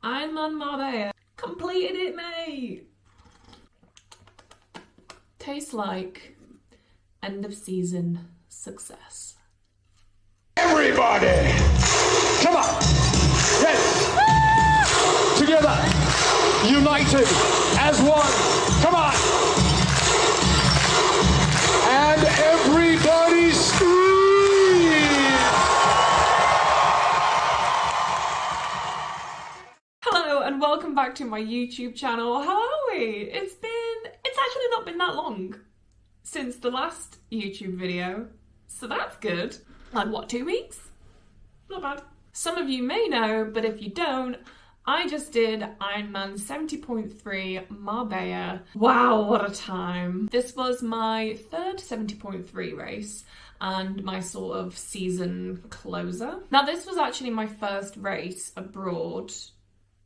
Ironman Marbella. Completed it, mate! Tastes like end of season success. Everybody! Come on! Yes! Together! United as one! Come on! And everybody scream! Hello and welcome back to my YouTube channel. How are we? It's actually not been that long since the last YouTube video, so that's good. Like what, 2 weeks? Not bad. Some of you may know, but if you don't, I just did Ironman 70.3 Marbella. Wow, what a time. This was my third 70.3 race and my sort of season closer. Now this was actually my first race abroad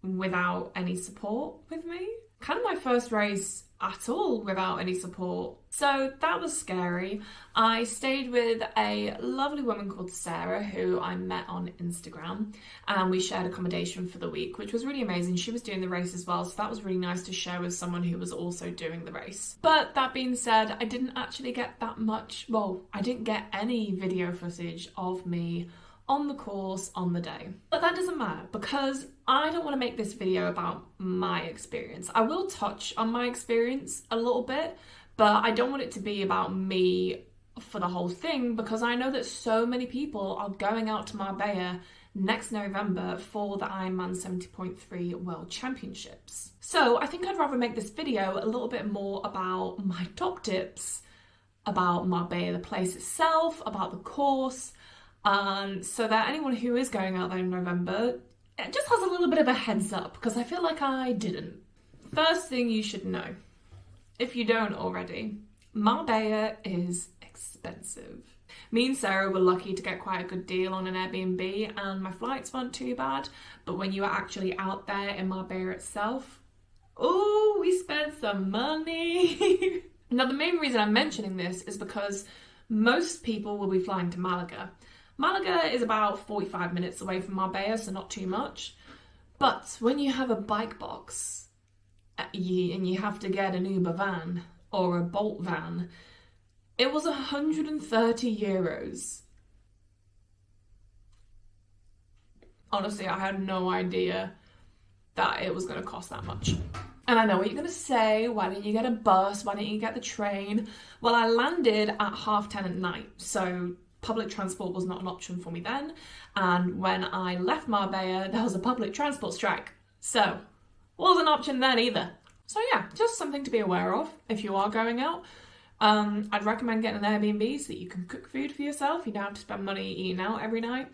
without any support with me. Kind of my first race at all without any support. So that was scary. I stayed with a lovely woman called Sarah who I met on Instagram, and we shared accommodation for the week, which was really amazing. She was doing the race as well, so that was really nice to share with someone who was also doing the race. But that being said, I didn't actually get that much, I didn't get any video footage of me on the course on the day. But that doesn't matter because I don't want to make this video about my experience. I will touch on my experience a little bit, but I don't want it to be about me for the whole thing because I know that so many people are going out to Marbella next November for the Ironman 70.3 World Championships. So I think I'd rather make this video a little bit more about my top tips, about Marbella, the place itself, about the course, so that anyone who is going out there in November, it just has a little bit of a heads up because I feel like I didn't. First thing you should know, if you don't already, Marbella is expensive. Me and Sarah were lucky to get quite a good deal on an Airbnb and my flights weren't too bad, but when you are actually out there in Marbella itself, oh, we spent some money. Now the main reason I'm mentioning this is because most people will be flying to Malaga. Malaga is about 45 minutes away from Marbella, so not too much. But when you have a bike box and you have to get an Uber van or a Bolt van, it was 130 euros. Honestly, I had no idea that it was going to cost that much. And I know what you're going to say, why didn't you get a bus, why didn't you get the train? Well, I landed at 10:30 at night, so public transport was not an option for me then, and when I left Marbella there was a public transport strike, so wasn't an option then either. So yeah, just something to be aware of if you are going out. I'd recommend getting an Airbnb so that you can cook food for yourself, you don't have to spend money eating out every night,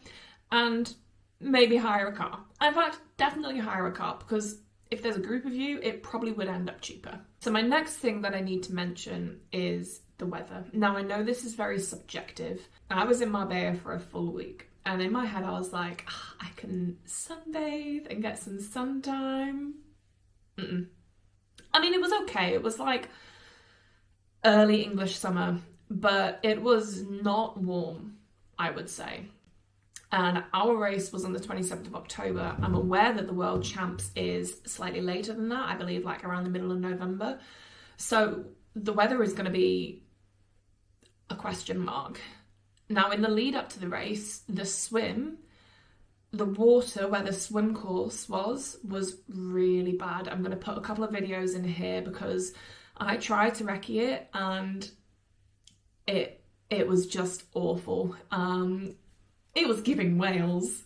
and maybe hire a car. In fact, definitely hire a car because if there's a group of you, it probably would end up cheaper. So my next thing that I need to mention is the weather. Now I know this is very subjective. I was in Marbella for a full week and in my head I was like, I can sunbathe and get some sun time. I mean, it was okay. It was like early English summer, but it was not warm, I would say. And our race was on the 27th of October. I'm aware that the World Champs is slightly later than that, I believe like around the middle of November. So the weather is going to be a question mark. Now in the lead up to the race, the water where the swim course was really bad. I'm going to put a couple of videos in here because I tried to recce it and it was just awful. It was giving Wales,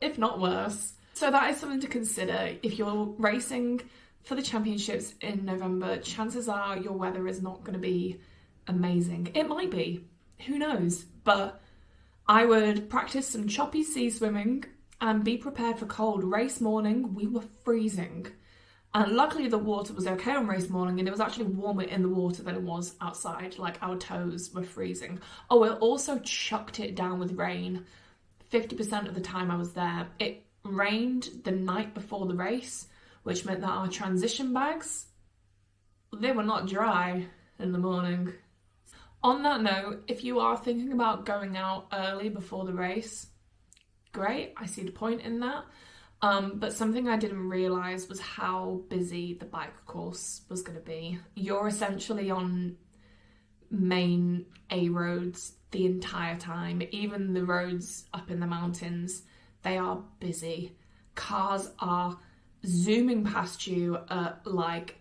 if not worse. So that is something to consider. If you're racing for the championships in November, chances are your weather is not going to be amazing. It might be, who knows? But I would practice some choppy sea swimming and be prepared for cold. Race morning, we were freezing. And luckily the water was okay on race morning and it was actually warmer in the water than it was outside. Like our toes were freezing. Oh, it also chucked it down with rain. 50% of the time I was there. It rained the night before the race, which meant that our transition bags, they were not dry in the morning. On that note, if you are thinking about going out early before the race, great, I see the point in that. But something I didn't realise was how busy the bike course was going to be. You're essentially on main A roads the entire time. Even the roads up in the mountains, they are busy. Cars are zooming past you at like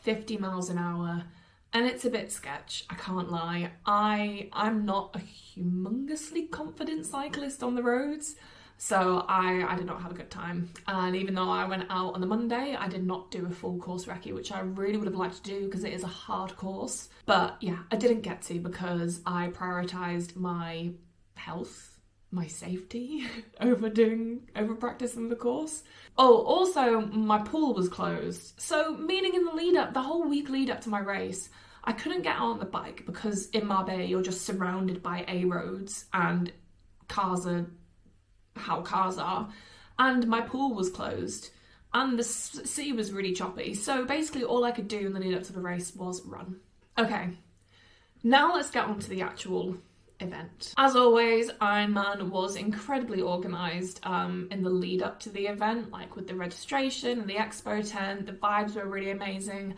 50 miles an hour, and it's a bit sketch, I can't lie. I'm not a humongously confident cyclist on the roads, so I did not have a good time. And even though I went out on the Monday, I did not do a full course recce, which I really would have liked to do because it is a hard course. But yeah, I didn't get to because I prioritised my health, my safety over practicing the course. Oh, also my pool was closed. So meaning in the whole week lead up to my race, I couldn't get out on the bike because in Marbella you're just surrounded by A roads and cars are how cars are, and my pool was closed and the sea was really choppy. So basically all I could do in the lead up to the race was run. Okay, now let's get on to the actual event. As always, Ironman was incredibly organised in the lead up to the event, like with the registration and the expo tent. The vibes were really amazing.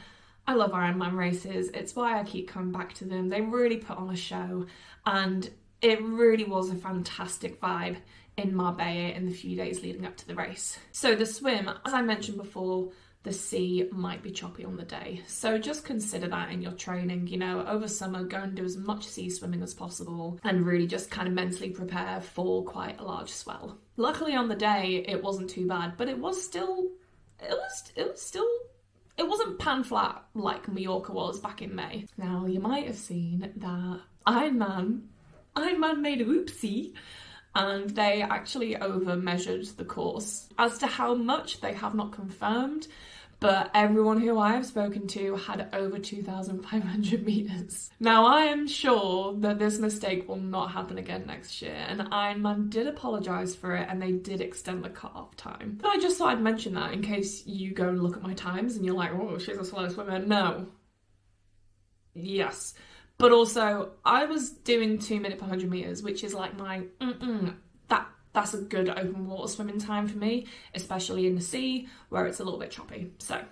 I love Ironman races. It's why I keep coming back to them. They really put on a show, and it really was a fantastic vibe in Marbella in the few days leading up to the race. So the swim, as I mentioned before, the sea might be choppy on the day. So just consider that in your training, you know, over summer, go and do as much sea swimming as possible and really just kind of mentally prepare for quite a large swell. Luckily on the day, it wasn't too bad, but it wasn't pan flat like Mallorca was back in May. Now, you might have seen that Ironman made a whoopsie, and they actually over-measured the course. As to how much, they have not confirmed, but everyone who I have spoken to had over 2,500 metres. Now, I am sure that this mistake will not happen again next year, and Ironman did apologise for it, and they did extend the cut-off time. But I just thought I'd mention that in case you go and look at my times and you're like, oh, she's a slow swimmer. No. Yes. But also, I was doing 2 minutes per 100 metres, which is like my, that's a good open water swimming time for me, especially in the sea, where it's a little bit choppy. So,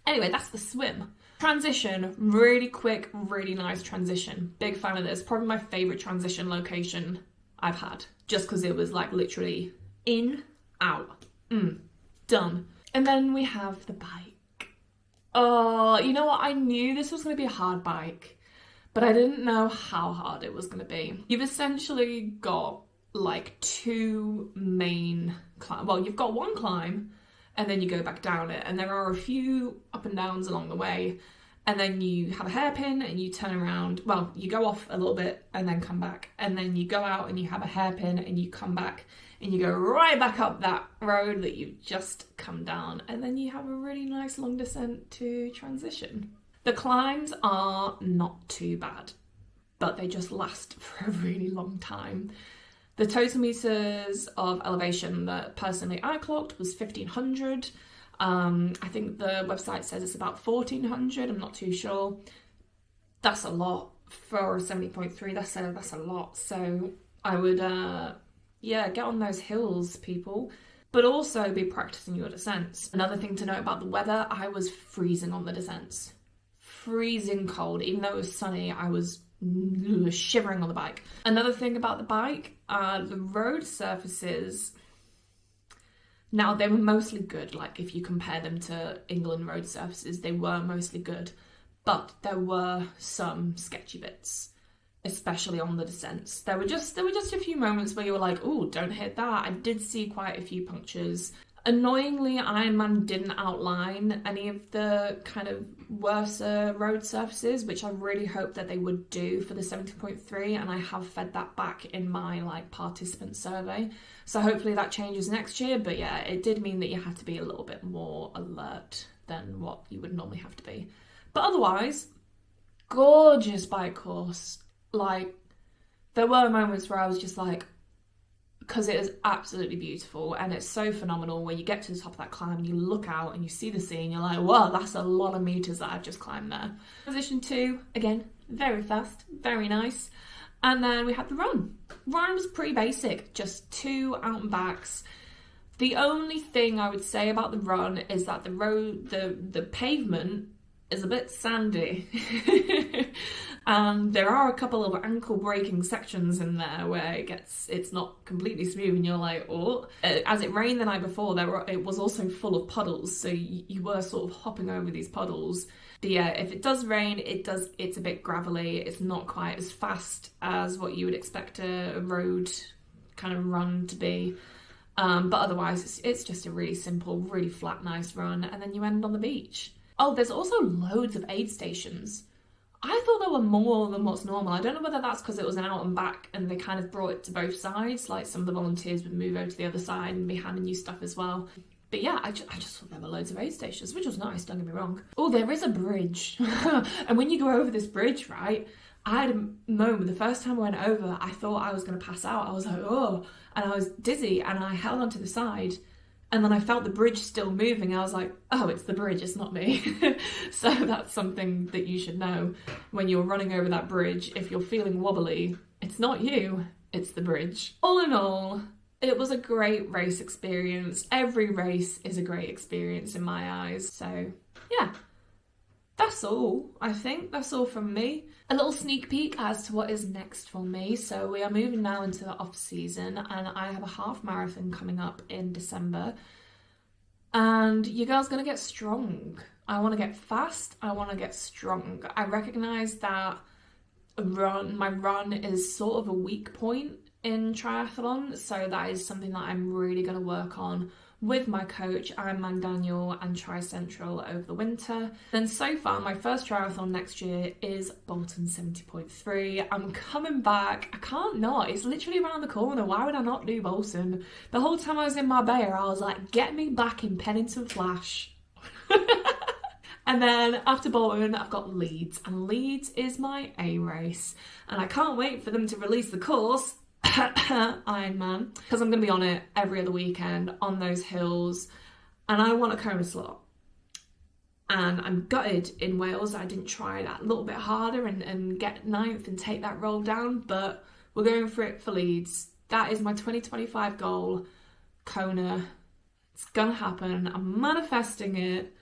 anyway, that's the swim. Transition, really quick, really nice transition. Big fan of this. Probably my favourite transition location I've had, just because it was like literally in, out, done. And then we have the bike. Oh, you know what? I knew this was going to be a hard bike, but I didn't know how hard it was going to be. You've essentially got like two main climb. Well, you've got one climb and then you go back down it, and there are a few up and downs along the way, and then you have a hairpin and you turn around. Well, you go off a little bit and then come back, and then you go out and you have a hairpin and you come back and you go right back up that road that you've just come down, and then you have a really nice long descent to transition. The climbs are not too bad, but they just last for a really long time. The total meters of elevation that personally I clocked was 1,500. I think the website says it's about 1,400. I'm not too sure. That's a lot for a 70.3. That's a lot. So I would, get on those hills, people. But also be practicing your descents. Another thing to note about the weather, I was freezing on the descents. Freezing cold. Even though it was sunny, I was shivering on the bike. Another thing about the bike, the road surfaces, now they were mostly good. Like if you compare them to England road surfaces, they were mostly good, but there were some sketchy bits, especially on the descents. There were just a few moments where you were like, oh, don't hit that. I did see quite a few punctures. Annoyingly, Ironman didn't outline any of the kind of worse road surfaces, which I really hope that they would do for the 70.3, and I have fed that back in my participant survey. So hopefully that changes next year, but yeah, it did mean that you had to be a little bit more alert than what you would normally have to be. But otherwise, gorgeous bike course. There were moments where I was just like, because it is absolutely beautiful and it's so phenomenal when you get to the top of that climb and you look out and you see the sea and you're like, wow, that's a lot of meters that I've just climbed there. Position 2, again, very fast, very nice. And then we had the run. Run was pretty basic, just 2 out and backs. The only thing I would say about the run is that the road, the pavement is a bit sandy. And there are a couple of ankle breaking sections in there where it's not completely smooth and you're like, oh. As it rained the night before, it was also full of puddles, so you were sort of hopping over these puddles. But yeah, if it does rain, it's a bit gravelly. It's not quite as fast as what you would expect a road kind of run to be. But otherwise, it's just a really simple, really flat, nice run, and then you end on the beach. Oh, there's also loads of aid stations. I thought there were more than what's normal. I don't know whether that's because it was an out and back and they kind of brought it to both sides, like some of the volunteers would move over to the other side and be handing you stuff as well. But yeah, I just thought there were loads of aid stations, which was nice, don't get me wrong. Oh, there is a bridge. And when you go over this bridge, right, I had a moment, the first time I went over, I thought I was going to pass out. I was like, oh, and I was dizzy and I held onto the side. And then I felt the bridge still moving. I was like, oh, it's the bridge, it's not me. So that's something that you should know when you're running over that bridge. If you're feeling wobbly, it's not you, it's the bridge. All in all, it was a great race experience. Every race is a great experience in my eyes. So yeah, that's all. I think that's all from me. A little sneak peek as to what is next for me. So we are moving now into the off season and I have a half marathon coming up in December. And your girl's gonna get strong. I want to get fast. I want to get strong. I recognise that my run is sort of a weak point in triathlon. So that is something that I'm really going to work on with my coach, Ironman Daniel, and Tri Central over the winter. Then so far, my first triathlon next year is Bolton 70.3. I'm coming back. I can't not. It's literally around the corner. Why would I not do Bolton? The whole time I was in Marbella, I was like, get me back in Pennington Flash. And then after Bolton, I've got Leeds. And Leeds is my A race. And I can't wait for them to release the course, Ironman, because I'm going to be on it every other weekend on those hills, and I want a Kona slot. And I'm gutted in Wales that I didn't try that a little bit harder and get 9th and take that roll down, but we're going for it for Leeds. That is my 2025 goal, Kona. It's gonna happen. I'm manifesting it.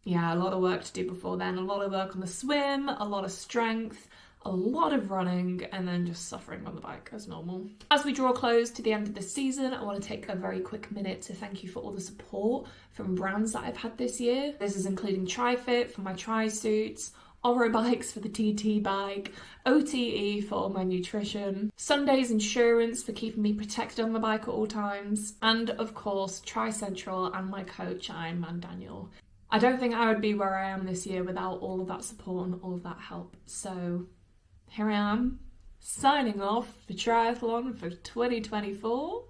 Yeah, a lot of work to do before then. A lot of work on the swim, a lot of strength, a lot of running, and then just suffering on the bike as normal. As we draw close to the end of the season, I want to take a very quick minute to thank you for all the support from brands that I've had this year. This is including TriFit for my tri-suits, Oro Bikes for the TT bike, OTE for all my nutrition, Sundays Insurance for keeping me protected on the bike at all times, and of course Tri Central and my coach Ironman Daniel. I don't think I would be where I am this year without all of that support and all of that help. So here I am, signing off for triathlon for 2024.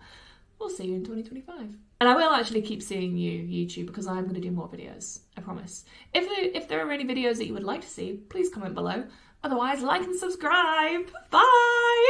We'll see you in 2025. And I will actually keep seeing you, YouTube, because I'm going to do more videos, I promise. If there are any videos that you would like to see, please comment below. Otherwise, like and subscribe. Bye!